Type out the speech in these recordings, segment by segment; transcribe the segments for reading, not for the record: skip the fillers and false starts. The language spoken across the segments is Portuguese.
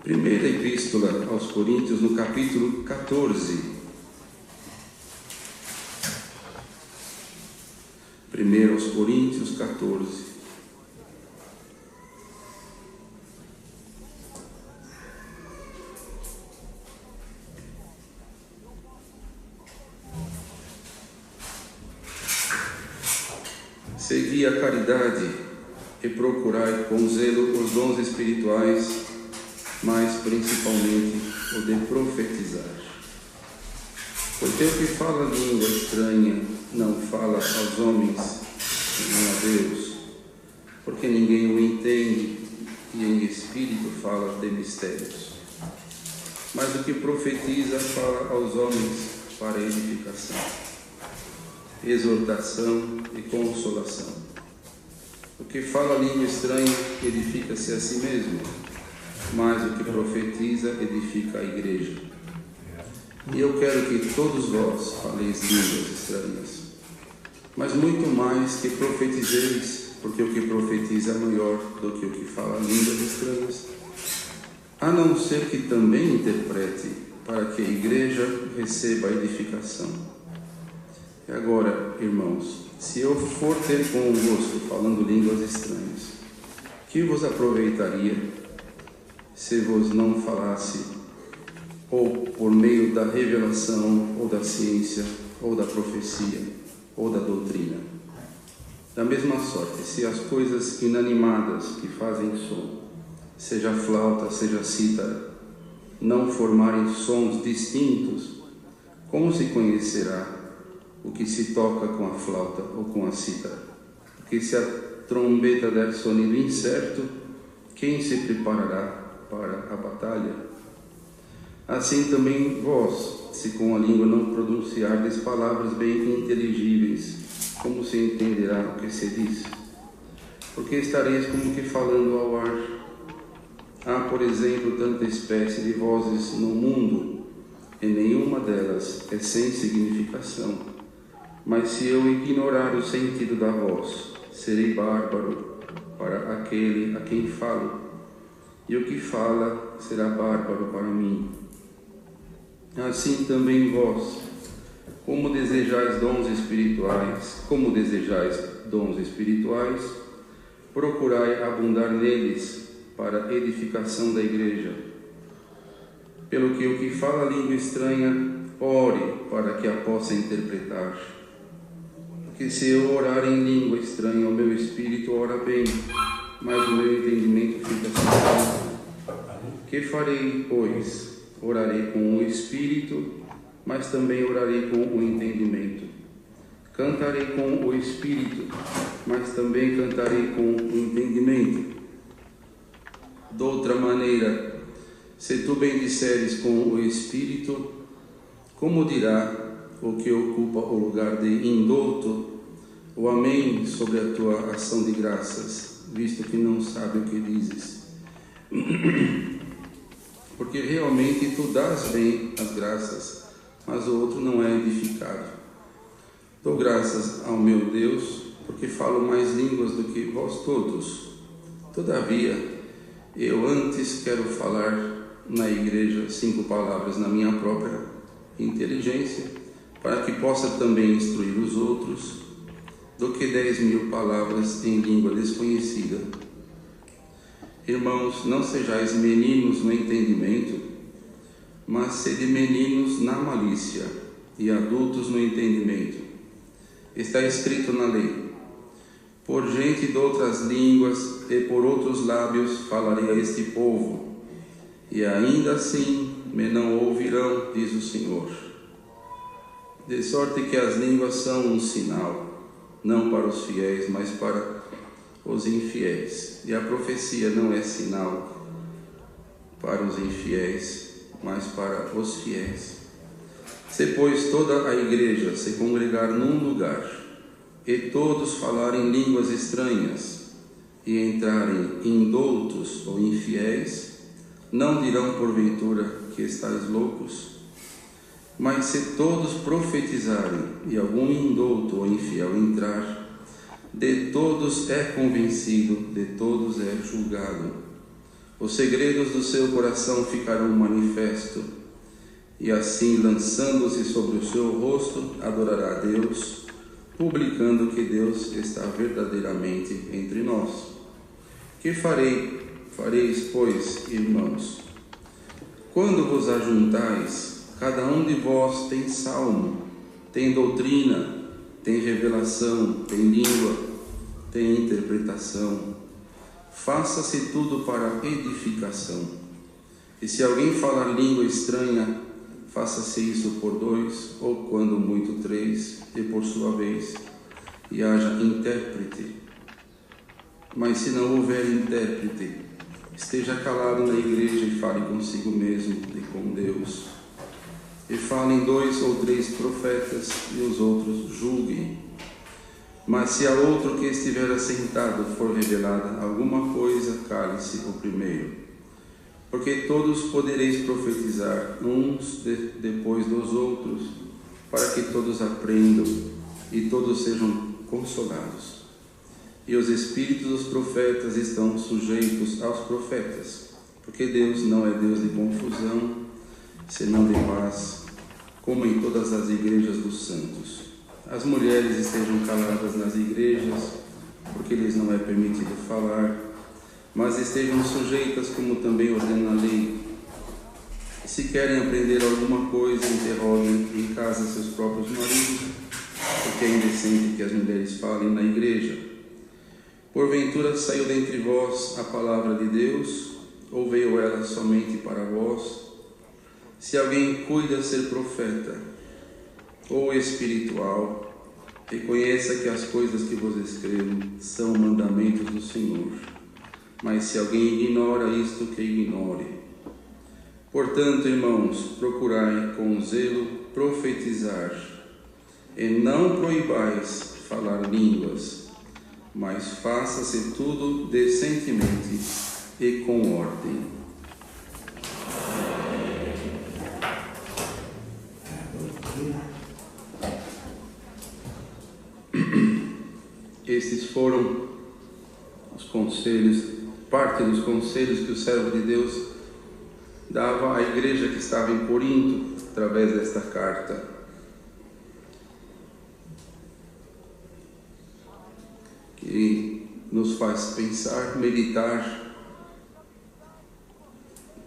Primeira Epístola aos Coríntios, no capítulo 14. Primeiro aos Coríntios 14. Segui a caridade e procurai com zelo os dons espirituais, mas principalmente o de profetizar. Porque o que fala língua estranha não fala aos homens, senão a Deus, porque ninguém o entende, e em espírito fala de mistérios. Mas o que profetiza fala aos homens para edificação, exortação e consolação. O que fala língua estranha edifica-se a si mesmo, mas o que profetiza edifica a igreja. E eu quero que todos vós faleis línguas estranhas, mas muito mais que profetizeis, porque o que profetiza é maior do que o que fala línguas estranhas, a não ser que também interprete, para que a igreja receba a edificação. E agora, irmãos, se eu for ter convosco falando línguas estranhas, que vos aproveitaria se vos não falasse, ou por meio da revelação, ou da ciência, ou da profecia, ou da doutrina? Da mesma sorte, se as coisas inanimadas que fazem som, seja flauta, seja cítara, não formarem sons distintos, como se conhecerá o que se toca com a flauta ou com a cítara? Porque se a trombeta der sonido incerto, quem se preparará para a batalha? Assim também vós, se com a língua não pronunciardes palavras bem inteligíveis, como se entenderá o que se diz? Porque estareis como que falando ao ar. Há, por exemplo, tanta espécie de vozes no mundo, e nenhuma delas é sem significação. Mas se eu ignorar o sentido da voz, serei bárbaro para aquele a quem falo, e o que fala será bárbaro para mim. Assim também vós, como desejais dons espirituais, procurai abundar neles para edificação da igreja. Pelo que o que fala língua estranha, ore para que a possa interpretar. Porque se eu orar em língua estranha, o meu espírito ora bem, mas o meu entendimento fica sem. Que farei, pois? Orarei com o espírito, mas também orarei com o entendimento. Cantarei com o espírito, mas também cantarei com o entendimento. De outra maneira, se tu bendisseres com o espírito, como dirá o que ocupa o lugar de indulto, o amém sobre a tua ação de graças, visto que não sabe o que dizes? Porque realmente tu dás bem as graças, mas o outro não é edificado. Dou graças ao meu Deus, porque falo mais línguas do que vós todos. Todavia, eu antes quero falar na igreja 5 palavras na minha própria inteligência, para que possa também instruir os outros, do que 10.000 palavras em língua desconhecida. Irmãos, não sejais meninos no entendimento, mas sede meninos na malícia e adultos no entendimento. Está escrito na lei: por gente de outras línguas e por outros lábios falarei a este povo, e ainda assim me não ouvirão, diz o Senhor. De sorte que as línguas são um sinal, não para os fiéis, mas para os infiéis. E a profecia não é sinal para os infiéis, mas para os fiéis. Se, pois, toda a igreja se congregar num lugar, e todos falarem línguas estranhas, e entrarem indoutos ou infiéis, não dirão porventura que estáis loucos? Mas se todos profetizarem e algum indouto ou infiel entrar, de todos é convencido, de todos é julgado. Os segredos do seu coração ficarão manifestos, e assim, lançando-se sobre o seu rosto, adorará a Deus, publicando que Deus está verdadeiramente entre nós. Que fareis, pois, irmãos? Quando vos ajuntais, cada um de vós tem salmo, tem doutrina, tem revelação, tem língua, tem interpretação. Faça-se tudo para edificação. E se alguém falar língua estranha, faça-se isso por 2, ou quando muito 3, e por sua vez, e haja intérprete. Mas se não houver intérprete, esteja calado na igreja e fale consigo mesmo e com Deus. E falem 2 ou 3 profetas, e os outros julguem. Mas se a outro que estiver assentado for revelada alguma coisa, cale-se o primeiro. Porque todos podereis profetizar, uns depois dos outros, para que todos aprendam e todos sejam consolados. E os espíritos dos profetas estão sujeitos aos profetas, porque Deus não é Deus de confusão, senão de paz, como em todas as igrejas dos santos. As mulheres estejam caladas nas igrejas, porque lhes não é permitido falar, mas estejam sujeitas como também ordena a lei. E se querem aprender alguma coisa, interroguem em casa seus próprios maridos, porque é indecente que as mulheres falem na igreja. Porventura saiu dentre vós a palavra de Deus, ou veio ela somente para vós? Se alguém cuida ser profeta ou espiritual, reconheça que as coisas que vos escrevo são mandamentos do Senhor. Mas se alguém ignora isto, que ignore. Portanto, irmãos, procurai com zelo profetizar, e não proibais falar línguas, mas faça-se tudo decentemente e com ordem. Estes foram os conselhos, parte dos conselhos que o servo de Deus dava à igreja que estava em Corinto, através desta carta. Que nos faz pensar, meditar,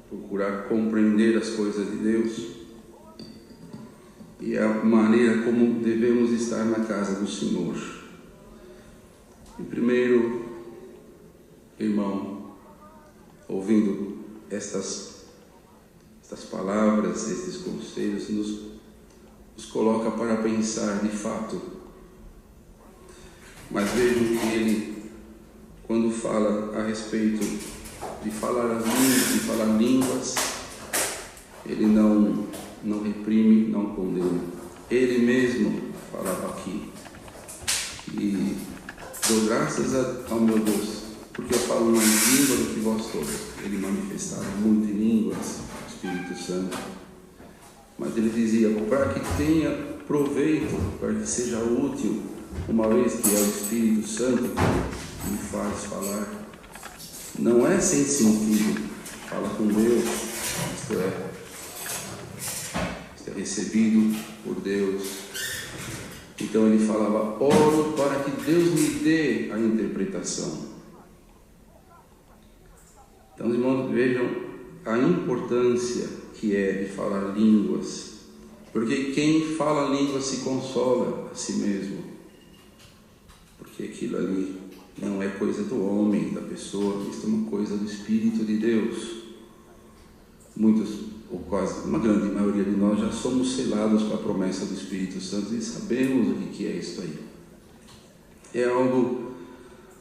procurar compreender as coisas de Deus e a maneira como devemos estar na casa do Senhor. E primeiro, irmão, ouvindo estas palavras, estes conselhos, nos coloca para pensar de fato. Mas vejam que ele, quando fala a respeito de falar as línguas, de falar línguas, ele não reprime, não condena. Ele mesmo falava aqui. E dou graças ao meu Deus, porque eu falo mais língua do que vós todos. Ele manifestava muito em línguas, o Espírito Santo. Mas ele dizia, para que tenha proveito, para que seja útil, uma vez que é o Espírito Santo que me faz falar. Não é sem sentido, fala com Deus, isto é recebido por Deus. Então ele falava, oro para que Deus me dê a interpretação. Então, irmãos, vejam a importância que é de falar línguas, porque quem fala línguas se consola a si mesmo, porque aquilo ali não é coisa do homem, da pessoa, isso é uma coisa do Espírito de Deus. Muitos, ou quase uma grande maioria de nós, já somos selados com a promessa do Espírito Santo e sabemos o que é isso aí. É algo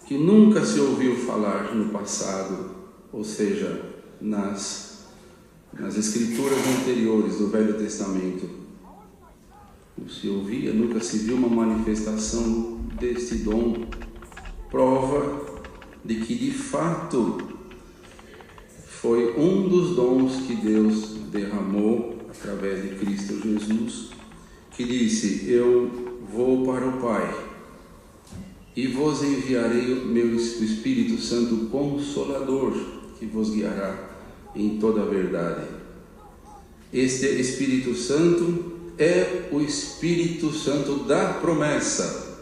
que nunca se ouviu falar no passado, ou seja, nas escrituras anteriores do Velho Testamento. Não se ouvia, nunca se viu uma manifestação deste dom, prova de que de fato foi um dos dons que Deus derramou através de Cristo Jesus, que disse: eu vou para o Pai e vos enviarei o Espírito Santo Consolador, que vos guiará em toda a verdade. Este Espírito Santo é o Espírito Santo da promessa.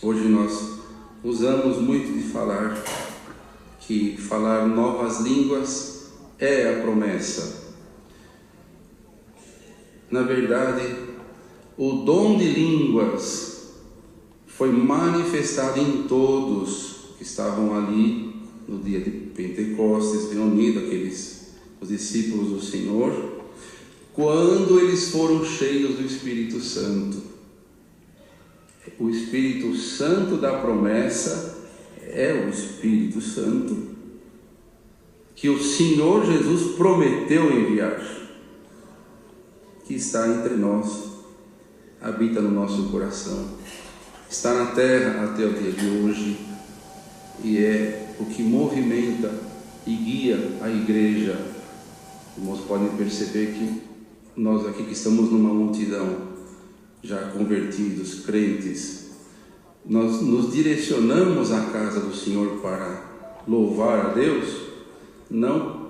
Hoje nós usamos muito de falar que falar novas línguas é a promessa. Na verdade, o dom de línguas foi manifestado em todos que estavam ali no dia de Pentecostes, reunidos os discípulos do Senhor, quando eles foram cheios do Espírito Santo. O Espírito Santo da promessa é o Espírito Santo que o Senhor Jesus prometeu enviar, que está entre nós, habita no nosso coração, está na terra até o dia de hoje, e é o que movimenta e guia a igreja. Irmãos, podem perceber que nós aqui que estamos numa multidão, já convertidos, crentes, nós nos direcionamos à casa do Senhor para louvar a Deus, não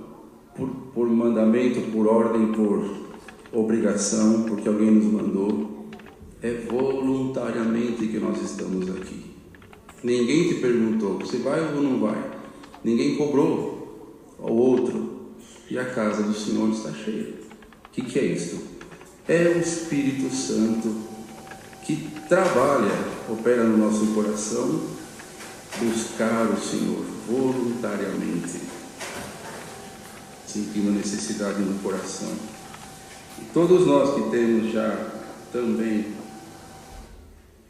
por mandamento, por ordem, por obrigação, porque alguém nos mandou. É voluntariamente que nós estamos aqui. Ninguém te perguntou, você vai ou não vai? Ninguém cobrou ao outro, e a casa do Senhor está cheia. O que é isto? É o Espírito Santo que trabalha, opera no nosso coração, buscar o Senhor voluntariamente, sentindo necessidade no coração. E todos nós que temos já também,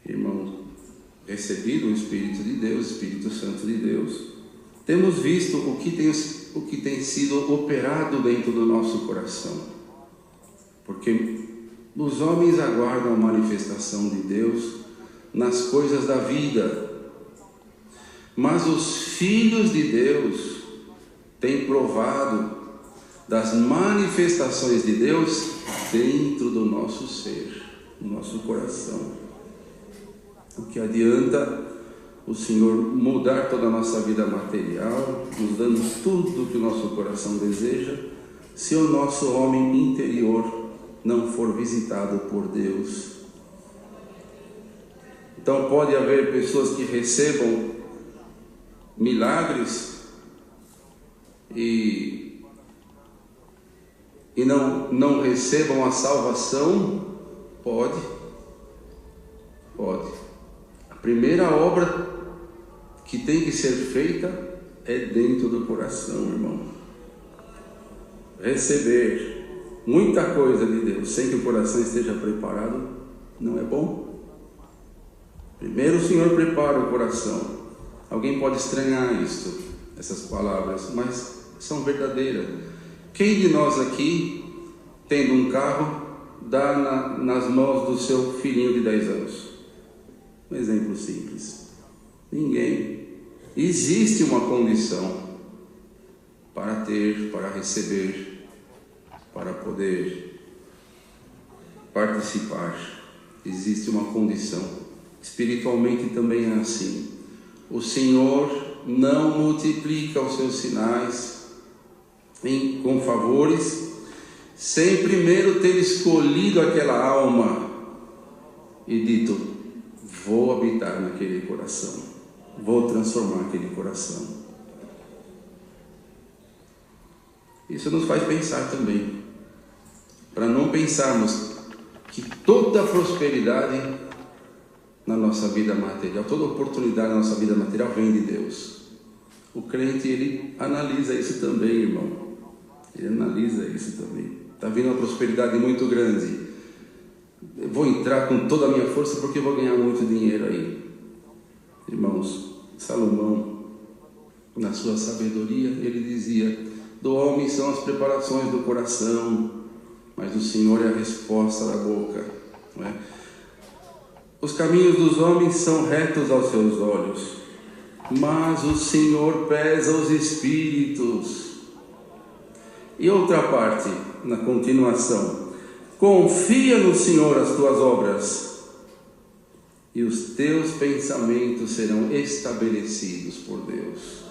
irmãos, recebido o Espírito de Deus, Espírito Santo de Deus, temos visto o que tem sido operado dentro do nosso coração, porque os homens aguardam a manifestação de Deus nas coisas da vida, mas os filhos de Deus têm provado das manifestações de Deus dentro do nosso ser, no nosso coração. O que adianta o Senhor mudar toda a nossa vida material, nos dando tudo o que o nosso coração deseja, se o nosso homem interior não for visitado por Deus? Então pode haver pessoas que recebam milagres e não recebam a salvação? Pode. A primeira obra que tem que ser feita é dentro do coração, irmão. Receber muita coisa de Deus sem que o coração esteja preparado não é bom. Primeiro o Senhor prepara o coração. Alguém pode estranhar essas palavras, mas são verdadeiras. Quem de nós aqui, tendo um carro, dá nas mãos do seu filhinho de 10 anos? Um exemplo simples. Ninguém. Existe uma condição para ter, para receber, para poder participar. Existe uma condição. Espiritualmente também é assim. O Senhor não multiplica os seus sinais com favores sem primeiro ter escolhido aquela alma e dito: vou habitar naquele coração, vou transformar aquele coração. Isso nos faz pensar também, para não pensarmos que toda prosperidade na nossa vida material, toda oportunidade na nossa vida material vem de Deus. O crente, ele analisa isso também, irmão. Ele analisa isso também. Está vindo uma prosperidade muito grande. Eu vou entrar com toda a minha força porque eu vou ganhar muito dinheiro aí. Irmãos, Salomão, na sua sabedoria, ele dizia: do homem são as preparações do coração, mas do Senhor é a resposta da boca. Não é? Os caminhos dos homens são retos aos seus olhos, mas o Senhor pesa os espíritos. E outra parte, na continuação: confia no Senhor as tuas obras, e os teus pensamentos serão estabelecidos por Deus.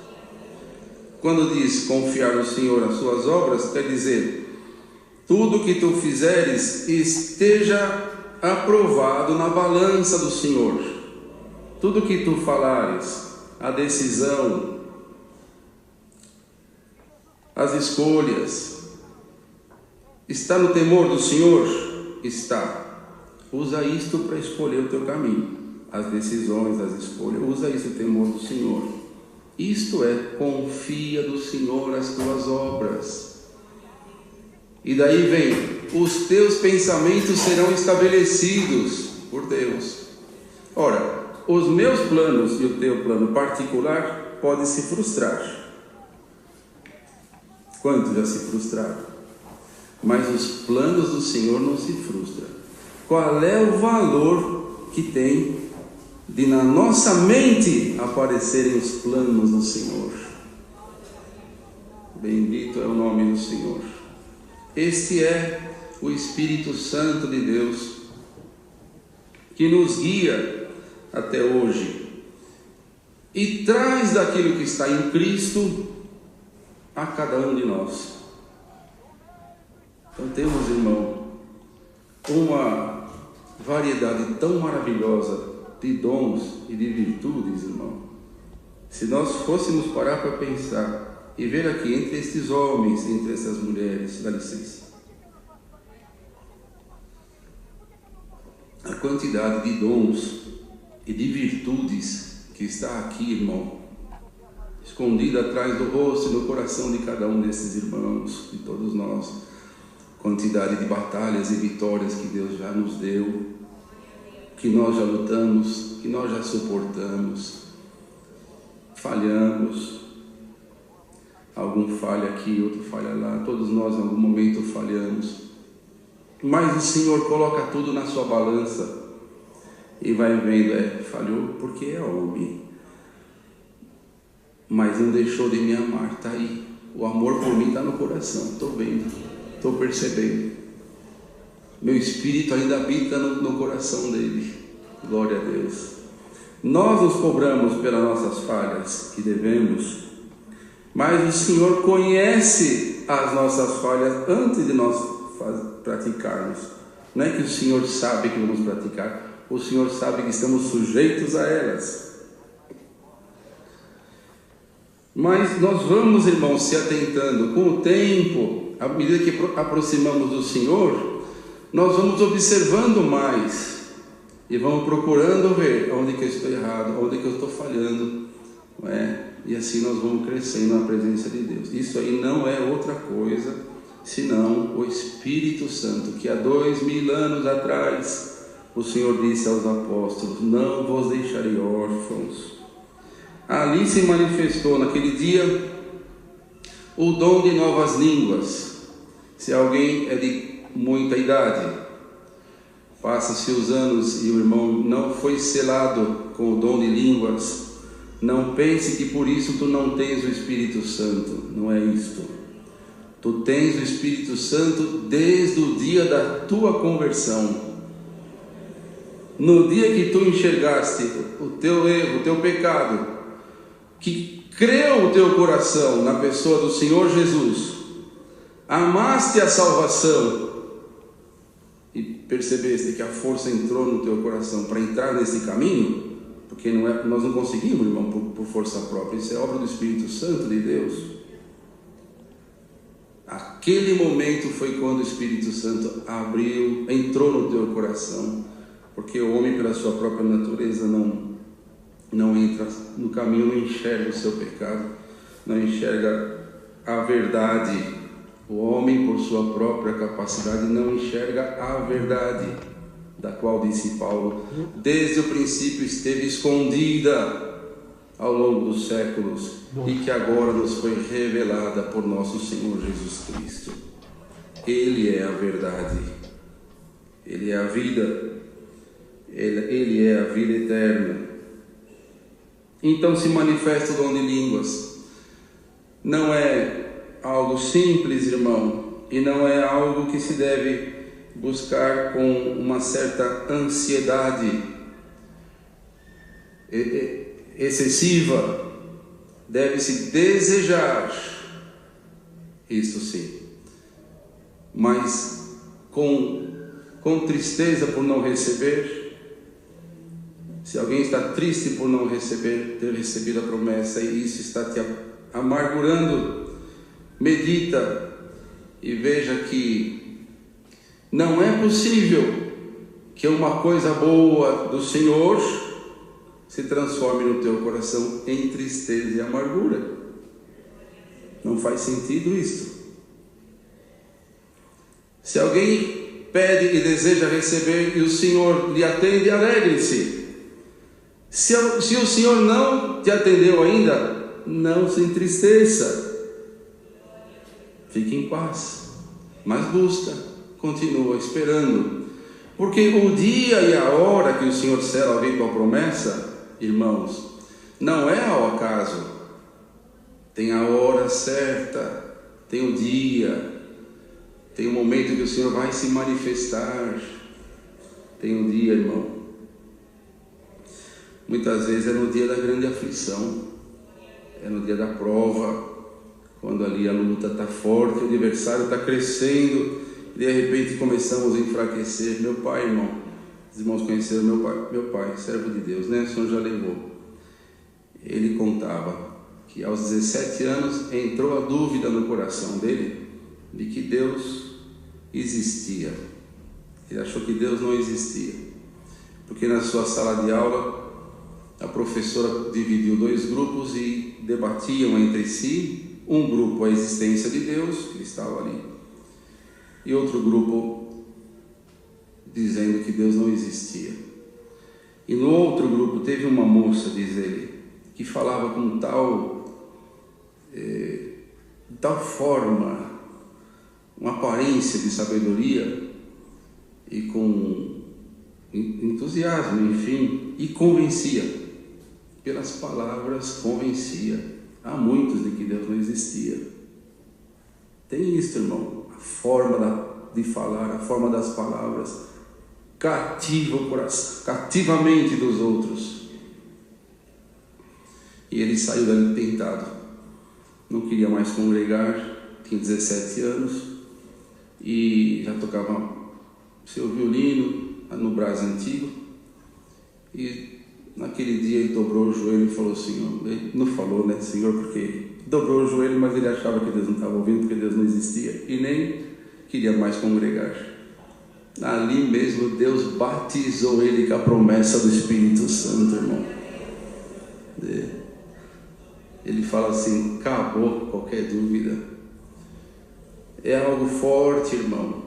Quando diz confiar no Senhor as suas obras, quer dizer, tudo que tu fizeres esteja aprovado na balança do Senhor. Tudo que tu falares, a decisão, as escolhas, está no temor do Senhor? Está. Usa isto para escolher o teu caminho, as decisões, as escolhas. Usa isso, o temor do Senhor. Isto é, confia no Senhor as tuas obras. E daí vem: os teus pensamentos serão estabelecidos por Deus. Ora, os meus planos e o teu plano particular podem se frustrar. Quantos já se frustraram? Mas os planos do Senhor não se frustram. Qual é o valor que tem de na nossa mente aparecerem os planos do Senhor? Bendito é o nome do Senhor. Este é o Espírito Santo de Deus que nos guia até hoje e traz daquilo que está em Cristo a cada um de nós. Então temos, irmão, uma variedade tão maravilhosa de dons e de virtudes, irmão. Se nós fôssemos parar para pensar e ver aqui entre estes homens, entre essas mulheres, dá licença, a quantidade de dons e de virtudes que está aqui, irmão, escondida atrás do rosto e no coração de cada um desses irmãos, de todos nós, quantidade de batalhas e vitórias que Deus já nos deu, que nós já lutamos, que nós já suportamos, falhamos, algum falha aqui, outro falha lá, todos nós em algum momento falhamos, mas o Senhor coloca tudo na sua balança e vai vendo, falhou porque é homem, mas não deixou de me amar, está aí, o amor por mim está no coração, estou vendo, estou percebendo, meu espírito ainda habita no coração dele, glória a Deus. Nós nos cobramos pelas nossas falhas que devemos, mas o Senhor conhece as nossas falhas antes de nós praticarmos. Não é que o Senhor sabe que vamos praticar, o Senhor sabe que estamos sujeitos a elas. Mas nós vamos, irmãos, se atentando com o tempo, à medida que aproximamos do Senhor, nós vamos observando mais e vamos procurando ver onde que eu estou errado, onde que eu estou falhando, não é? E assim nós vamos crescendo na presença de Deus. Isso aí não é outra coisa senão o Espírito Santo, que há 2000 anos atrás o Senhor disse aos apóstolos: não vos deixarei órfãos. Ali se manifestou naquele dia o dom de novas línguas. Se alguém é de muita idade, passa-se os anos e o irmão não foi selado com o dom de línguas, não pense que por isso tu não tens o Espírito Santo. Não é isto. Tu tens o Espírito Santo desde o dia da tua conversão. No dia que tu enxergaste o teu erro, o teu pecado, que creu o teu coração na pessoa do Senhor Jesus, amaste a salvação e percebeste que a força entrou no teu coração para entrar nesse caminho, porque nós não conseguimos, irmão, por força própria, isso é obra do Espírito Santo de Deus. Aquele momento foi quando o Espírito Santo entrou no teu coração, porque o homem pela sua própria natureza não entra no caminho, não enxerga o seu pecado, não enxerga a verdade. O homem, por sua própria capacidade, não enxerga a verdade, da qual disse Paulo, desde o princípio esteve escondida ao longo dos séculos e que agora nos foi revelada por nosso Senhor Jesus Cristo. Ele é a verdade, Ele é a vida, Ele é a vida eterna. Então se manifesta o dom de línguas. Não é algo simples, irmão, e não é algo que se deve buscar com uma certa ansiedade excessiva. Deve-se desejar, isso sim, mas com tristeza por não receber. Se alguém está triste por não ter recebido a promessa e isso está te amargurando, medita e veja que não é possível que uma coisa boa do Senhor se transforme no teu coração em tristeza e amargura. Não faz sentido isso. Se alguém pede e deseja receber e o Senhor lhe atende, alegre-se. Se o Senhor não te atendeu ainda, não se entristeça. Fique em paz, mas busca, continua esperando, porque o dia e a hora que o Senhor sela alguém com a promessa, irmãos, não é ao acaso. Tem a hora certa, tem o dia, tem o momento que o Senhor vai se manifestar. Tem um dia, irmão. Muitas vezes é no dia da grande aflição, é no dia da prova, quando ali a luta está forte, o adversário está crescendo, e de repente começamos a enfraquecer. Meu pai, irmão, os irmãos conheceram meu pai, servo de Deus, né? O Senhor já levou. Ele contava que aos 17 anos entrou a dúvida no coração dele de que Deus existia. Ele achou que Deus não existia, porque na sua sala de aula a professora dividiu 2 grupos e debatiam entre si. Um grupo a existência de Deus, que estava ali, e outro grupo dizendo que Deus não existia. E no outro grupo teve uma moça, diz ele, que falava com tal forma, uma aparência de sabedoria e com entusiasmo, enfim, e convencia. Pelas palavras convencia a muitos de que Deus não existia. Tem isso, irmão. A forma de falar, a forma das palavras cativa o coração, cativamente dos outros. E ele saiu dali tentado. Não queria mais congregar, tinha 17 anos e já tocava seu violino no brás antigo. E naquele dia ele dobrou o joelho e falou: Senhor, ele não falou, né, Senhor, porque dobrou o joelho, mas ele achava que Deus não estava ouvindo, porque Deus não existia, e nem queria mais congregar. Ali mesmo Deus batizou ele com a promessa do Espírito Santo, irmão. Ele fala assim: acabou qualquer dúvida. É algo forte, irmão.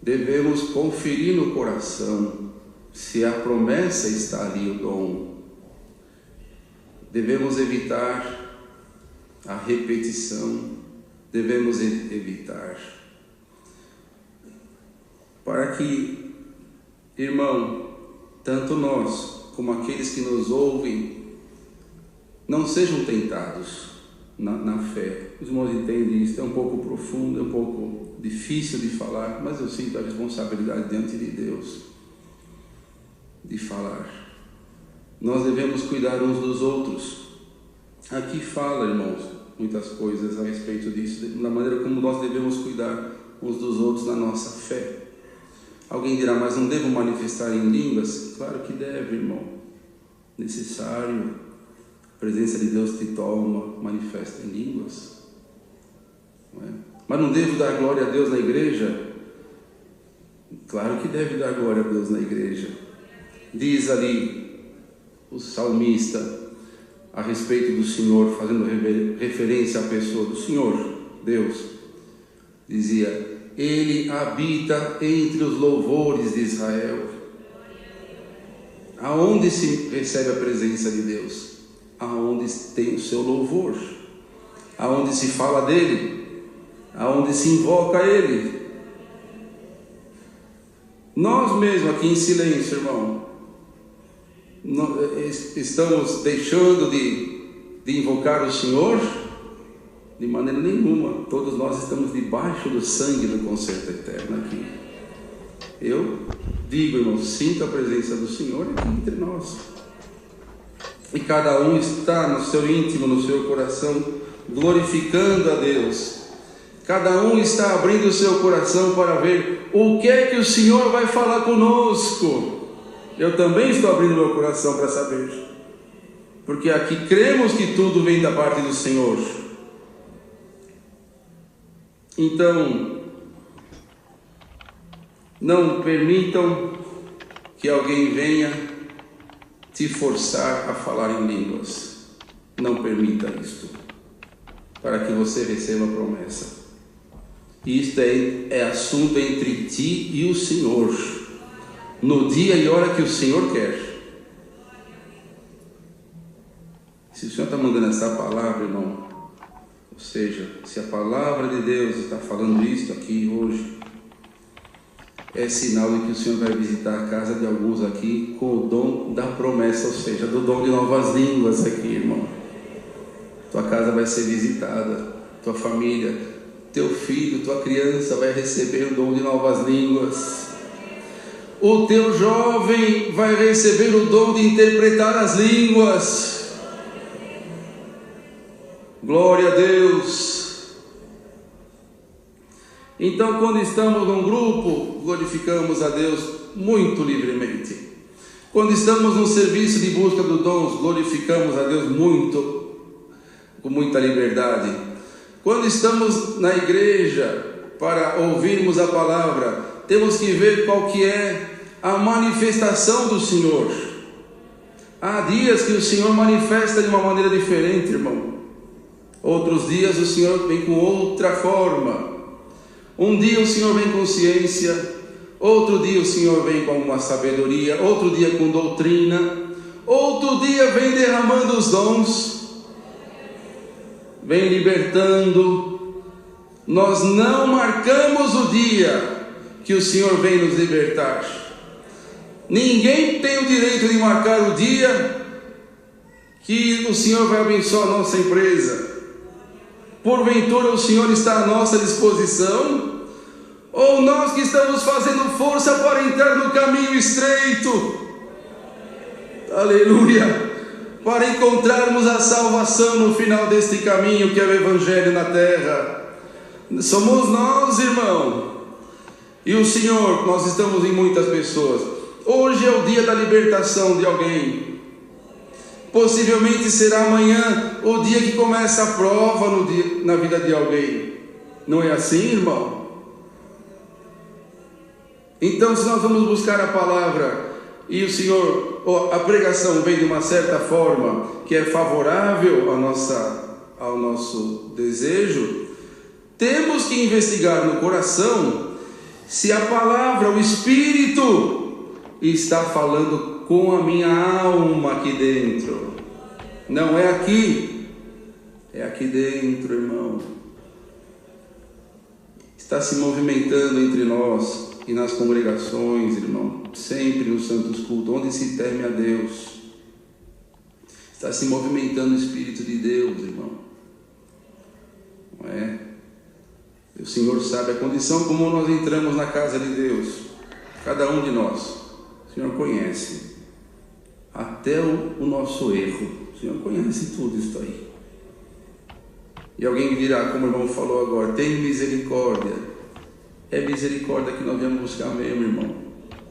Devemos conferir no coração se a promessa está ali, o dom. Devemos evitar a repetição, devemos evitar, para que, irmão, tanto nós como aqueles que nos ouvem não sejam tentados na fé. Os irmãos entendem isso, é um pouco profundo, é um pouco difícil de falar, mas eu sinto a responsabilidade diante de Deus de falar. Nós devemos cuidar uns dos outros. Aqui fala, irmãos, muitas coisas a respeito disso, da maneira como nós devemos cuidar uns dos outros na nossa fé. Alguém dirá: mas não devo manifestar em línguas? Claro que deve, irmão. Necessário. A presença de Deus te toma, manifesta em línguas. Não é? Mas não devo dar glória a Deus na igreja? Claro que deve dar glória a Deus na igreja. Diz ali o salmista a respeito do Senhor, fazendo referência à pessoa do Senhor, Deus, dizia: Ele habita entre os louvores de Israel. Aonde se recebe a presença de Deus? Aonde tem o seu louvor, aonde se fala dele, aonde se invoca ele. Nós mesmos aqui em silêncio, irmão, estamos deixando de invocar o Senhor, de maneira nenhuma. Todos nós estamos debaixo do sangue do concerto eterno aqui. Eu digo, irmão, sinto a presença do Senhor aqui entre nós. E cada um está no seu íntimo, no seu coração, glorificando a Deus. Cada um está abrindo o seu coração para ver o que é que o Senhor vai falar conosco. Eu também estou abrindo meu coração para saber, porque aqui cremos que tudo vem da parte do Senhor. Então, não permitam que alguém venha te forçar a falar em línguas. Não permita isto, para que você receba a promessa. Isto é assunto entre ti e o Senhor, no dia e hora que o Senhor quer. Se o Senhor está mandando essa palavra, irmão, ou seja, se a palavra de Deus está falando isto aqui hoje, é sinal de que o Senhor vai visitar a casa de alguns aqui com o dom da promessa, ou seja, do dom de novas línguas aqui, irmão. Tua casa vai ser visitada, tua família, teu filho, tua criança vai receber o dom de novas línguas. O teu jovem vai receber o dom de interpretar as línguas. Glória a Deus. Então, quando estamos num grupo, glorificamos a Deus muito livremente. Quando estamos num serviço de busca dos dons, glorificamos a Deus com muita liberdade. Quando estamos na igreja para ouvirmos a palavra, temos que ver qual que é a manifestação do Senhor. Há dias que o Senhor manifesta de uma maneira diferente, irmão. Outros dias o Senhor vem com outra forma. Um dia o Senhor vem com ciência, outro dia o Senhor vem com uma sabedoria, outro dia com doutrina, outro dia vem derramando os dons, vem libertando. Nós não marcamos o dia que o Senhor vem nos libertar. Ninguém tem o direito de marcar o dia que o Senhor vai abençoar a nossa empresa. Porventura o Senhor está à nossa disposição, ou nós que estamos fazendo força para entrar no caminho estreito, aleluia, para encontrarmos a salvação no final deste caminho que é o Evangelho na terra? Somos nós, irmão. E o Senhor, nós estamos em muitas pessoas. Hoje é o dia da libertação de alguém. Possivelmente será amanhã o dia que começa a prova na vida de alguém. Não é assim, irmão? Então, se nós vamos buscar a palavra e o Senhor, a pregação vem de uma certa forma que é favorável ao nosso desejo, temos que investigar no coração se a palavra, o Espírito, está falando com a minha alma aqui dentro. Não é aqui, é aqui dentro, irmão. Está se movimentando entre nós e nas congregações, irmão, sempre nos santos cultos, onde se teme a Deus. Está se movimentando o Espírito de Deus, irmão. Não é? E o Senhor sabe a condição como nós entramos na casa de Deus. Cada um de nós. O Senhor conhece até o nosso erro. O Senhor conhece tudo isso aí. E alguém dirá, como o irmão falou agora, tem misericórdia. É misericórdia que nós viemos buscar mesmo, irmão.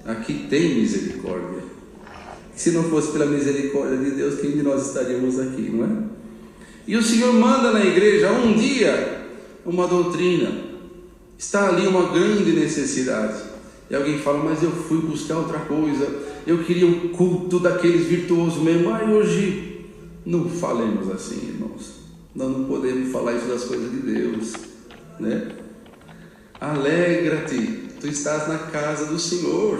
Aqui tem misericórdia. Se não fosse pela misericórdia de Deus, quem de nós estaríamos aqui, não é? E o Senhor manda na igreja um dia uma doutrina. Está ali uma grande necessidade. E alguém fala, mas eu fui buscar outra coisa, eu queria o culto daqueles virtuosos mesmo. Mas hoje, não falemos assim, irmãos. Nós não podemos falar isso das coisas de Deus, né? Alegra-te, tu estás na casa do Senhor.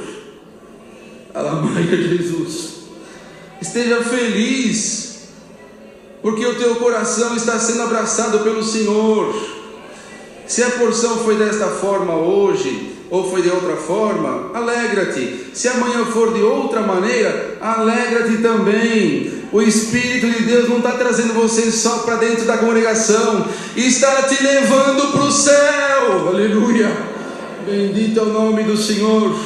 Alamaia Jesus. Esteja feliz, porque o teu coração está sendo abraçado pelo Senhor. Se a porção foi desta forma hoje, ou foi de outra forma, alegra-te. Se amanhã for de outra maneira, alegra-te também, O Espírito de Deus não está trazendo você só para dentro da congregação, está te levando para o céu. Aleluia! Bendito é o nome do Senhor.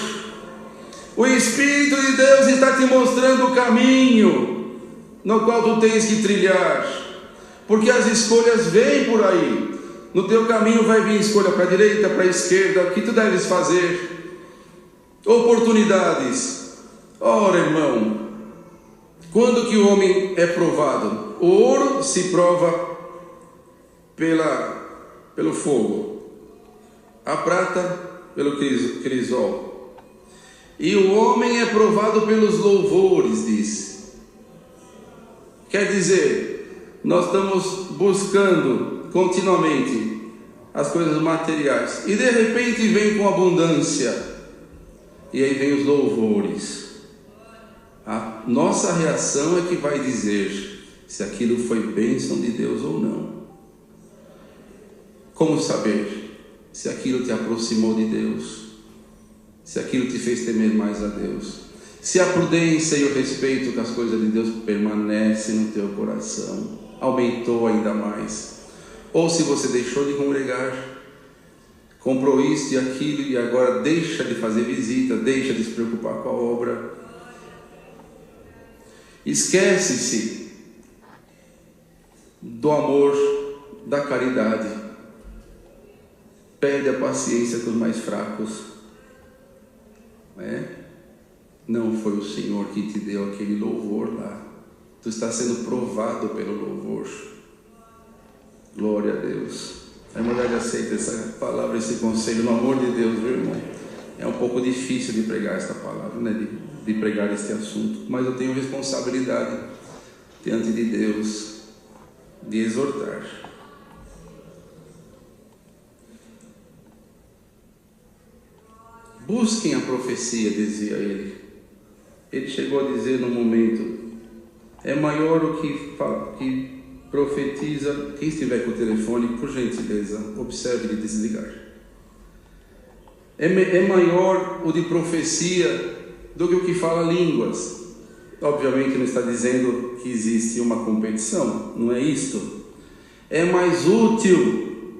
O Espírito de Deus está te mostrando o caminho no qual tu tens que trilhar, porque as escolhas vêm por aí. No teu caminho vai vir escolha para a direita, para a esquerda. O que tu deves fazer? Oportunidades. Ora, irmão, quando que o homem é provado? O ouro se prova pelo fogo, a prata pelo crisol, e o homem é provado pelos louvores, diz. Quer dizer, nós estamos buscando continuamente as coisas materiais, e de repente vem com abundância, e aí vem os louvores. A nossa reação é que vai dizer se aquilo foi bênção de Deus ou não. Como saber se aquilo te aproximou de Deus, se aquilo te fez temer mais a Deus, se a prudência e o respeito com as coisas de Deus permanecem no teu coração, aumentou ainda mais, ou se você deixou de congregar, comprou isso e aquilo e agora deixa de fazer visita, deixa de se preocupar com a obra. Esquece-se do amor, da caridade, perde a paciência com os mais fracos. Não foi o Senhor que te deu aquele louvor lá, tu está sendo provado pelo louvor. Glória a Deus. A irmandade aceita essa palavra, esse conselho, no amor de Deus, meu irmão. É um pouco difícil de pregar esta palavra, de pregar este assunto, mas eu tenho responsabilidade diante de Deus de exortar. Busquem a profecia, dizia ele. Ele chegou a dizer no momento: é maior o que profetiza. Quem estiver com o telefone, por gentileza, observe de desligar. É maior o de profecia do que o que fala línguas. Obviamente não está dizendo que existe uma competição, não é isto. É mais útil,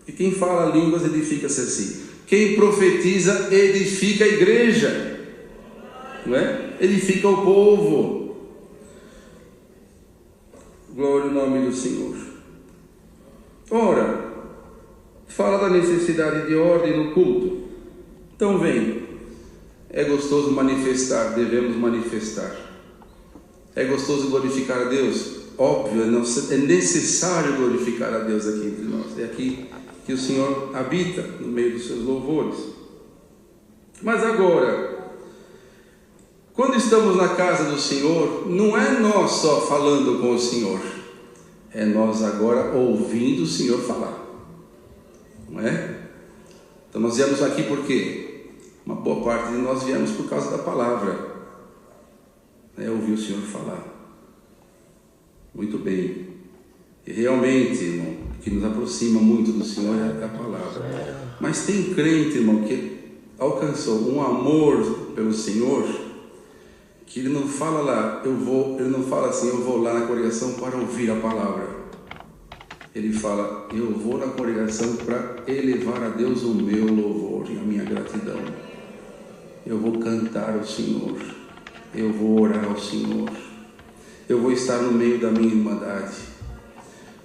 que quem fala línguas edifica-se assim. Quem profetiza edifica a igreja, não é? Edifica o povo. Glória ao nome do Senhor. Ora, fala da necessidade de ordem no culto. Então vem. É gostoso manifestar, devemos manifestar. É gostoso glorificar a Deus? Óbvio, é necessário glorificar a Deus aqui entre nós. É aqui que o Senhor habita no meio dos seus louvores. Mas agora, quando estamos na casa do Senhor, não é nós só falando com o Senhor, é nós agora ouvindo o Senhor falar, não é? Então nós viemos aqui por quê? Uma boa parte de nós viemos por causa da palavra, ouvir o Senhor falar. Muito bem. E realmente, irmão, o que nos aproxima muito do Senhor é a palavra. Mas tem crente, irmão, que alcançou um amor pelo Senhor, que ele não fala lá, ele não fala assim, eu vou lá na congregação para ouvir a palavra. Ele fala, eu vou na congregação para elevar a Deus o meu louvor e a minha gratidão. Eu vou cantar ao Senhor, eu vou orar ao Senhor, eu vou estar no meio da minha irmandade.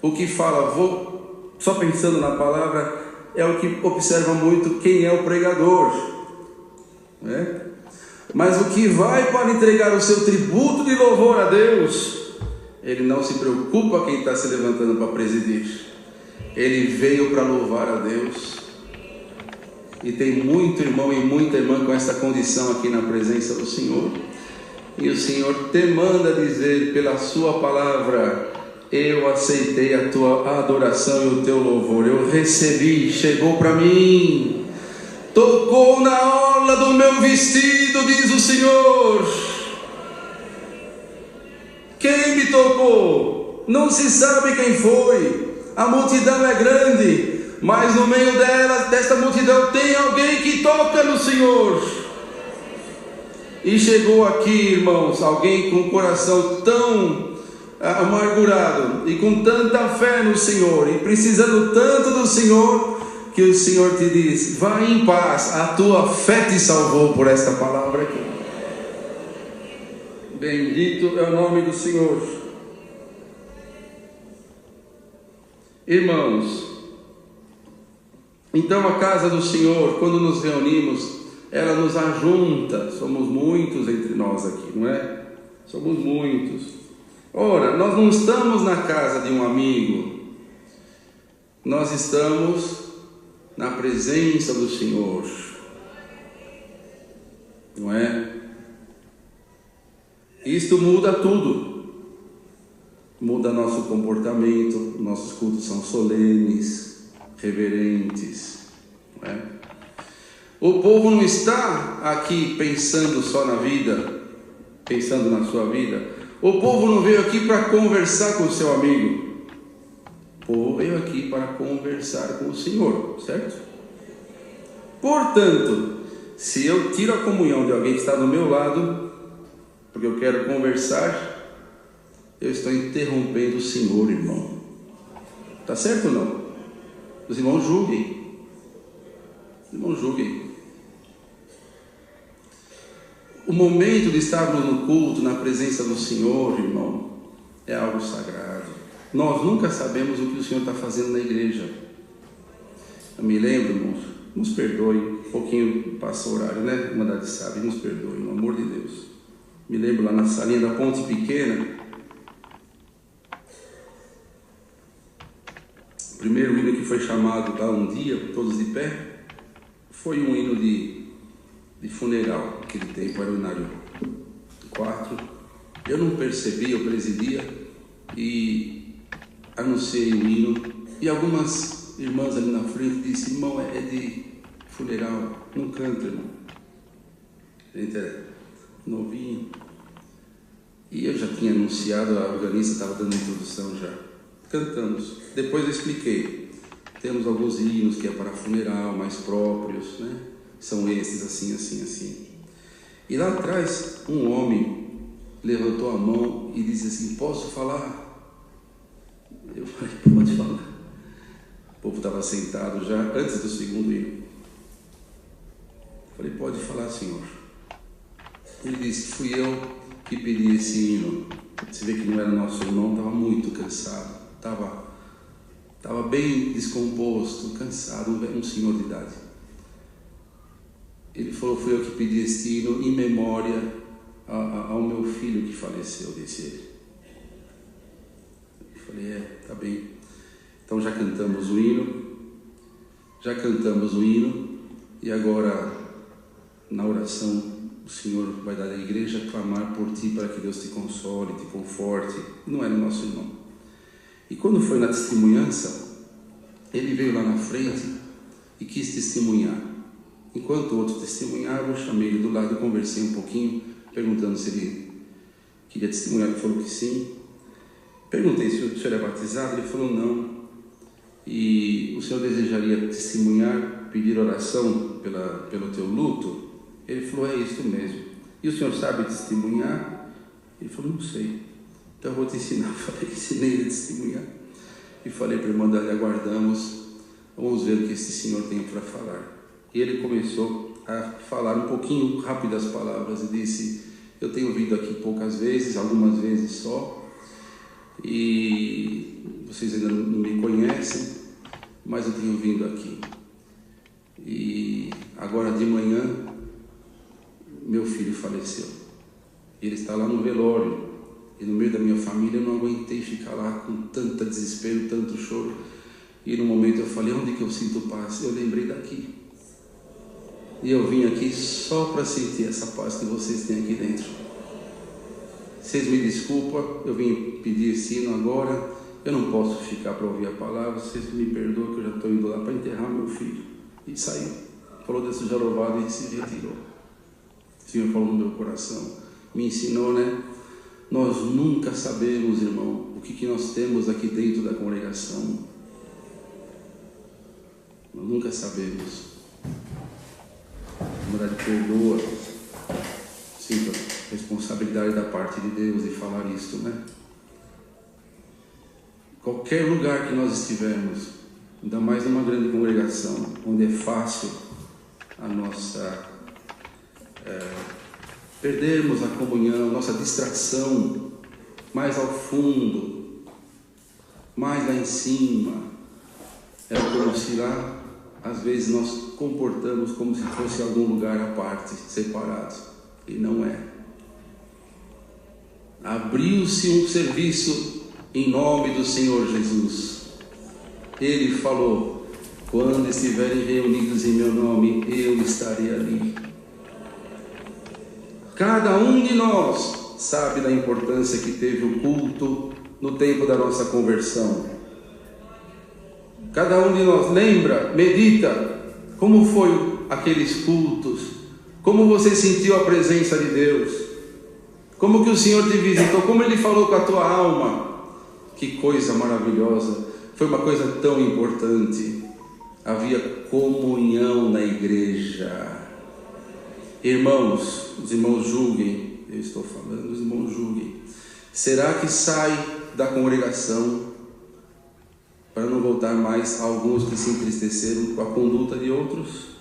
O que fala, vou só pensando na palavra, é o que observa muito quem é o pregador, né? Mas o que vai para entregar o seu tributo de louvor a Deus, ele não se preocupa quem está se levantando para presidir, ele veio para louvar a Deus. E tem muito irmão e muita irmã com essa condição aqui na presença do Senhor, e o Senhor te manda dizer pela sua palavra: eu aceitei a tua adoração e o teu louvor, eu recebi, chegou para mim, tocou na orla do meu vestido, diz o Senhor. Quem me tocou? Não se sabe quem foi, a multidão é grande, mas no meio desta multidão tem alguém que toca no Senhor. E chegou aqui, irmãos, alguém com o coração tão amargurado e com tanta fé no Senhor e precisando tanto do Senhor, que o Senhor te diz: vai em paz, a tua fé te salvou por esta palavra aqui. Bendito é o nome do Senhor. Irmãos, então a casa do Senhor, quando nos reunimos, ela nos ajunta. Somos muitos entre nós aqui, não é? Somos muitos. Ora, nós não estamos na casa de um amigo, nós estamos na presença do Senhor, não é? Isto muda tudo, muda nosso comportamento. Nossos cultos são solenes, reverentes, não é? O povo não está aqui pensando só na vida, pensando na sua vida. O povo não veio aqui para conversar com o seu amigo. O povo veio aqui para conversar com o Senhor, certo? Portanto, se eu tiro a comunhão de alguém que está do meu lado, porque eu quero conversar, eu estou interrompendo o Senhor, irmão. Está certo ou não? Os irmãos julguem. Os irmãos julguem. O momento de estarmos no culto, na presença do Senhor, irmão, é algo sagrado. Nós nunca sabemos o que o Senhor está fazendo na igreja. Eu me lembro, irmãos, nos perdoe, um pouquinho passa o horário, né? Irmandade sabe, nos perdoe, no amor de Deus. Me lembro lá na salinha da Ponte Pequena, o primeiro hino que foi chamado lá um dia, todos de pé, foi um hino de funeral. Naquele tempo era o hinário 4. Eu não percebi, eu presidia e anunciei o hino, e algumas irmãs ali na frente disseram: irmão, é de funeral, não canta, irmão. A gente é novinho. E eu já tinha anunciado, a organista estava dando a introdução já. Cantamos. Depois eu expliquei. Temos alguns hinos que é para funeral, mais próprios, né? São esses, assim, assim, assim. E lá atrás, um homem levantou a mão e disse assim: posso falar? Eu falei: pode falar. O povo estava sentado já, antes do segundo hino. Eu falei: pode falar, senhor. Ele disse: fui eu que pedi esse hino. Você vê que não era nosso irmão, estava muito cansado, estava bem descomposto, cansado, um senhor de idade. Ele falou: fui eu que pedi esse hino em memória ao meu filho que faleceu, disse ele. Eu falei: tá bem. Então já cantamos o hino, e agora na oração o Senhor vai dar à igreja clamar por ti para que Deus te console, te conforte. Não era nosso irmão. E quando foi na testemunhança, ele veio lá na frente e quis testemunhar. Enquanto o outro testemunhava, eu chamei ele do lado e conversei um pouquinho, perguntando se ele queria testemunhar. Ele falou que sim. Perguntei se o senhor é batizado. Ele falou: não. E o senhor desejaria testemunhar, pedir oração pelo teu luto? Ele falou: é isso mesmo. E o senhor sabe testemunhar? Ele falou: não sei. Então eu vou te ensinar. Eu falei: ensinei ele a testemunhar. E falei para a irmã: aguardamos, vamos ver o que esse senhor tem para falar. E ele começou a falar um pouquinho rápido as palavras e disse: eu tenho vindo aqui poucas vezes, algumas vezes só, e vocês ainda não me conhecem, mas eu tenho vindo aqui. E agora de manhã meu filho faleceu. Ele está lá no velório, e no meio da minha família eu não aguentei ficar lá com tanto desespero, tanto choro. E no momento eu falei: onde que eu sinto paz? Eu lembrei daqui. E eu vim aqui só para sentir essa paz que vocês têm aqui dentro. Vocês me desculpam, eu vim pedir esse hino agora. Eu não posso ficar para ouvir a palavra. Vocês me perdoam que eu já estou indo lá para enterrar meu filho. E saiu. Falou: Deus seja louvado, e se retirou. O Senhor falou no meu coração. Me ensinou, né? Nós nunca sabemos, irmão, o que nós temos aqui dentro da congregação. Nós nunca sabemos. A irmandade perdoa. Sinto a responsabilidade da parte de Deus de falar isto, né? Qualquer lugar que nós estivermos, ainda mais numa grande congregação, onde é fácil a nossa perdermos a comunhão, nossa distração mais ao fundo, mais lá em cima, é como se lá, às vezes, nós comportamos como se fosse algum lugar à parte, separado, e não é. Abriu-se um serviço em nome do Senhor Jesus. Ele falou: quando estiverem reunidos em meu nome, eu estarei ali. Cada um de nós sabe da importância que teve o culto no tempo da nossa conversão. Cada um de nós lembra, medita, como foi aqueles cultos, como você sentiu a presença de Deus, como que o Senhor te visitou, como Ele falou com a tua alma. Que coisa maravilhosa, foi uma coisa tão importante. Havia comunhão na igreja. Irmãos, os irmãos julguem, eu estou falando, os irmãos julguem. Será que sai da congregação para não voltar mais a alguns que se entristeceram com a conduta de outros?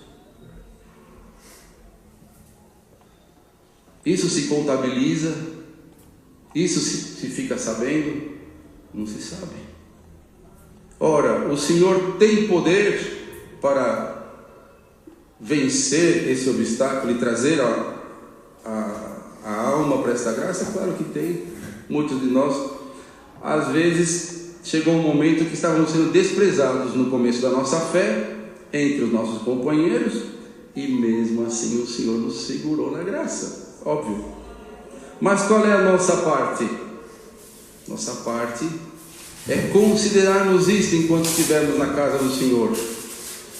Isso se contabiliza? Isso se fica sabendo? Não se sabe. Ora, o Senhor tem poder para vencer esse obstáculo e trazer a alma para esta graça? Claro que tem. Muitos de nós, às vezes, chegou um momento que estávamos sendo desprezados no começo da nossa fé, entre os nossos companheiros, e mesmo assim o Senhor nos segurou na graça, óbvio. Mas qual é a nossa parte? Nossa parte é considerarmos isto enquanto estivermos na casa do Senhor.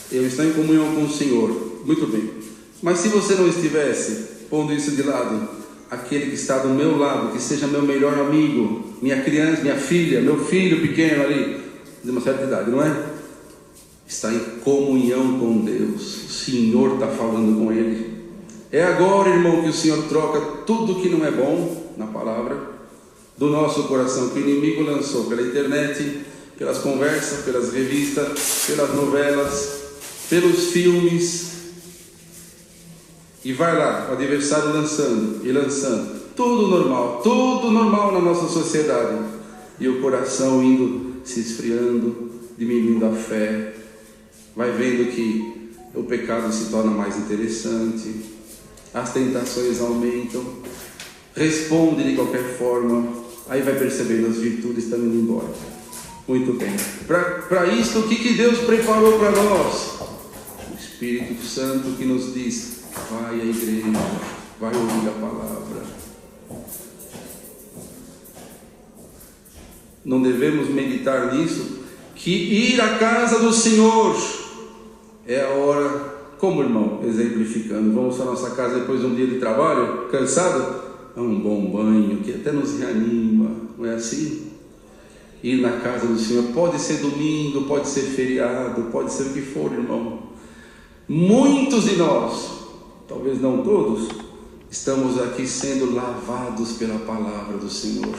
Eu estou em comunhão com o Senhor, muito bem. Mas se você não estivesse, pondo isso de lado, aquele que está do meu lado, que seja meu melhor amigo, minha criança, minha filha, meu filho pequeno ali, de uma certa idade, não é? Está em comunhão com Deus, o Senhor está falando com ele. É agora, irmão, que o Senhor troca tudo que não é bom na palavra do nosso coração, que o inimigo lançou pela internet, pelas conversas, pelas revistas, pelas novelas, pelos filmes, e vai lá, o adversário lançando e lançando, tudo normal na nossa sociedade, e o coração indo se esfriando, diminuindo a fé, vai vendo que o pecado se torna mais interessante, as tentações aumentam, responde de qualquer forma, aí vai percebendo as virtudes estão indo embora. Muito bem. Para isto, o que Deus preparou para nós? O Espírito Santo que nos diz: vai à igreja, vai ouvir a palavra. Não devemos meditar nisso, que ir à casa do Senhor é a hora, como irmão, exemplificando, vamos à nossa casa depois de um dia de trabalho, cansado, um bom banho, que até nos reanima, não é assim? Ir na casa do Senhor, pode ser domingo, pode ser feriado, pode ser o que for, irmão. Muitos de nós, talvez não todos, estamos aqui sendo lavados pela palavra do Senhor.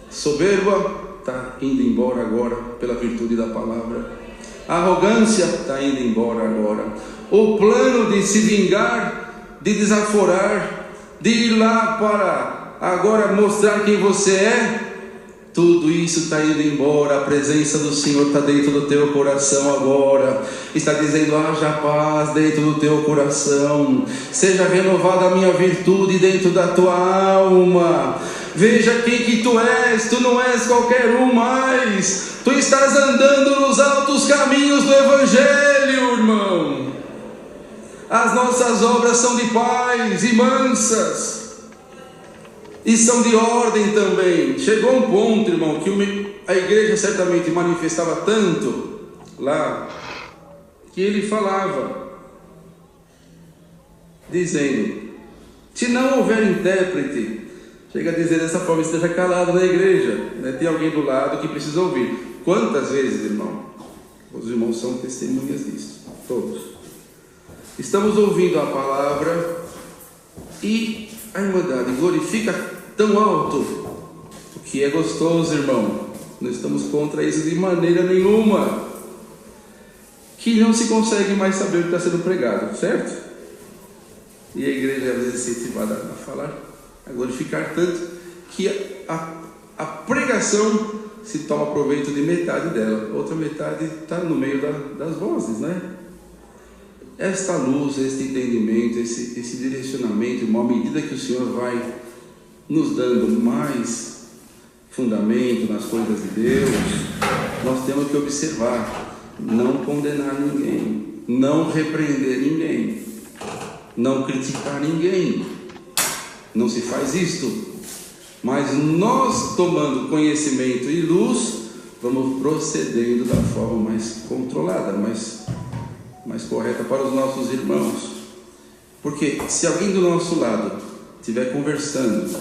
Soberba está indo embora agora pela virtude da palavra. A arrogância está indo embora agora. O plano de se vingar, de desaforar, de ir lá para agora mostrar quem você é, tudo isso está indo embora. A presença do Senhor está dentro do teu coração agora, está dizendo: haja paz dentro do teu coração, seja renovada a minha virtude dentro da tua alma. Veja quem que tu és, tu não és qualquer um mais, tu estás andando nos altos caminhos do Evangelho, irmão. As nossas obras são de paz e mansas, e são de ordem também. Chegou um ponto, irmão, que a igreja certamente manifestava tanto lá, que ele falava, dizendo: se não houver intérprete, chega a dizer dessa forma, esteja calado na igreja, né? Tem alguém do lado que precisa ouvir. Quantas vezes, irmão? Os irmãos são testemunhas disso, todos. Estamos ouvindo a palavra e a irmandade glorifica tão alto, o que é gostoso, irmão. Não estamos contra isso de maneira nenhuma, que não se consegue mais saber o que está sendo pregado, certo? E a igreja às vezes é incentivada a falar, a glorificar tanto, que a pregação se toma proveito de metade dela, outra metade está no meio das vozes, né? Esta luz, este entendimento, esse direcionamento, uma medida que o Senhor vai nos dando mais fundamento nas coisas de Deus, nós temos que observar, não condenar ninguém, não repreender ninguém, não criticar ninguém, não se faz isto, mas nós, tomando conhecimento e luz, vamos procedendo da forma mais controlada, mais correta para os nossos irmãos. Porque se alguém do nosso lado estiver conversando,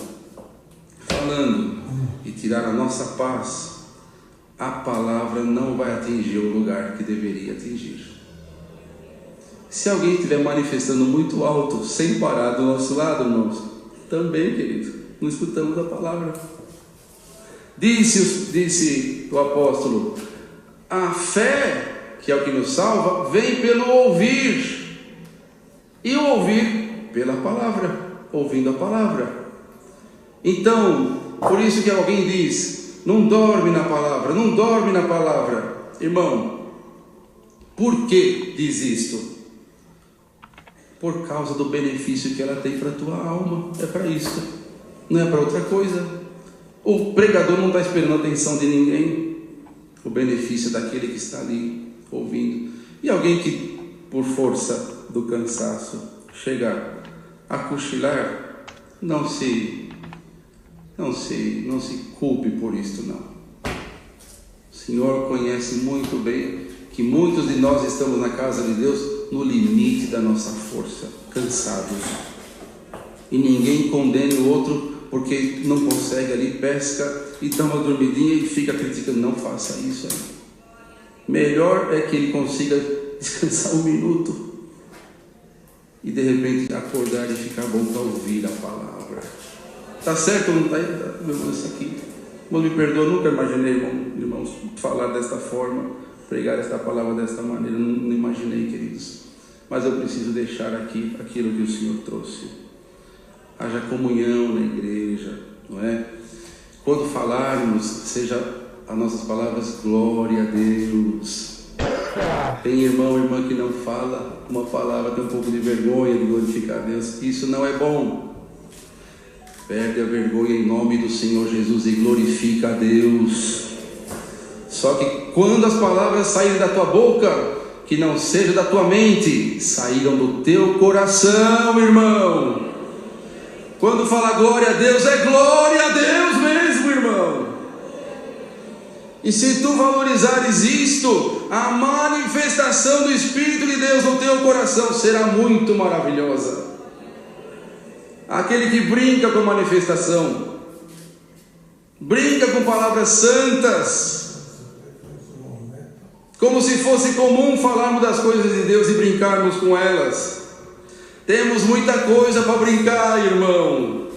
falando e tirar a nossa paz, a palavra não vai atingir o lugar que deveria atingir. Se alguém estiver manifestando muito alto, sem parar do nosso lado, irmãos, também, querido, não escutamos a palavra. Disse o apóstolo: a fé, que é o que nos salva, vem pelo ouvir, e o ouvir pela palavra, ouvindo a palavra. Então, por isso que alguém diz: não dorme na palavra, não dorme na palavra. Irmão, por que diz isto? Por causa do benefício que ela tem para a tua alma. É para isso, não é para outra coisa. O pregador não está esperando a atenção de ninguém, o benefício daquele que está ali ouvindo. E alguém que, por força do cansaço, chega a cochilar, não se culpe por isto, não. O Senhor conhece muito bem que muitos de nós estamos na casa de Deus no limite da nossa força, cansados, e ninguém condene o outro porque não consegue ali, pesca e dá uma dormidinha e fica criticando. Não faça isso aí. Melhor é que ele consiga descansar um minuto e de repente acordar e ficar bom para ouvir a palavra. Está certo ou não está? Isso aqui. Mas me perdoa, nunca imaginei, irmãos, falar desta forma, pregar esta palavra desta maneira. Não imaginei, queridos. Mas eu preciso deixar aqui aquilo que o Senhor trouxe. Haja comunhão na igreja, não é? Quando falarmos, seja as nossas palavras glória a Deus. Tem irmão, irmã que não fala uma palavra, tem um pouco de vergonha de glorificar a Deus. Isso não é bom. Perde a vergonha em nome do Senhor Jesus e glorifica a Deus. Só que quando as palavras saírem da tua boca, que não seja da tua mente, saíram do teu coração, irmão. Quando fala glória a Deus, é glória a Deus mesmo, irmão. E se tu valorizares isto, a manifestação do Espírito de Deus no teu coração será muito maravilhosa. Aquele que brinca com a manifestação, brinca com palavras santas, como se fosse comum falarmos das coisas de Deus e brincarmos com elas. Temos muita coisa para brincar, irmão,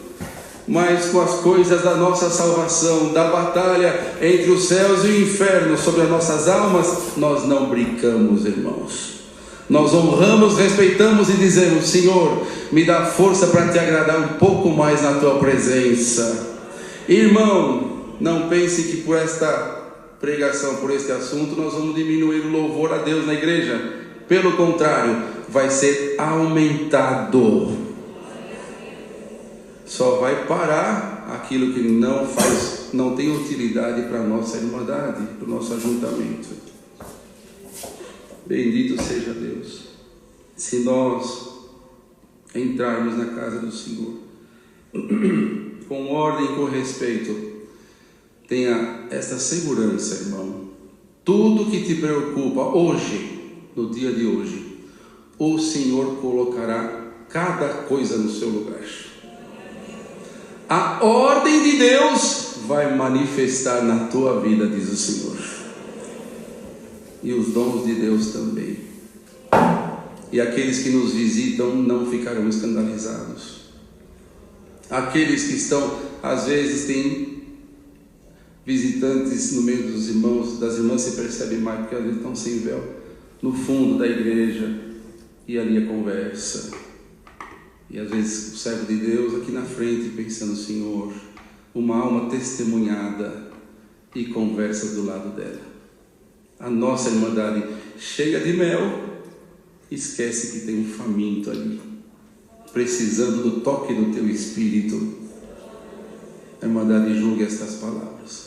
mas com as coisas da nossa salvação, da batalha entre os céus e o inferno sobre as nossas almas, nós não brincamos, irmãos. Nós honramos, respeitamos e dizemos: Senhor, me dá força para te agradar um pouco mais na tua presença. Irmão, não pense que por esta pregação, por este assunto, nós vamos diminuir o louvor a Deus na igreja. Pelo contrário, vai ser aumentado. Só vai parar aquilo que não tem utilidade para a nossa irmandade, para o nosso ajuntamento. Bendito seja Deus. Se nós entrarmos na casa do Senhor com ordem e com respeito, tenha essa segurança, irmão. Tudo que te preocupa hoje, no dia de hoje, o Senhor colocará cada coisa no seu lugar. A ordem de Deus vai manifestar na tua vida, diz o Senhor. E os dons de Deus também. e aqueles que nos visitam não ficarão escandalizados. Aqueles que estão, às vezes tem visitantes no meio dos irmãos, das irmãs se percebem mais, porque eles estão sem véu, no fundo da igreja, e ali a conversa. E às vezes o servo de Deus aqui na frente pensando, Senhor, uma alma testemunhada, e conversa do lado dela. A nossa irmandade cheia de mel, esquece que tem um faminto ali, precisando do toque do teu Espírito. A irmandade julgue estas palavras.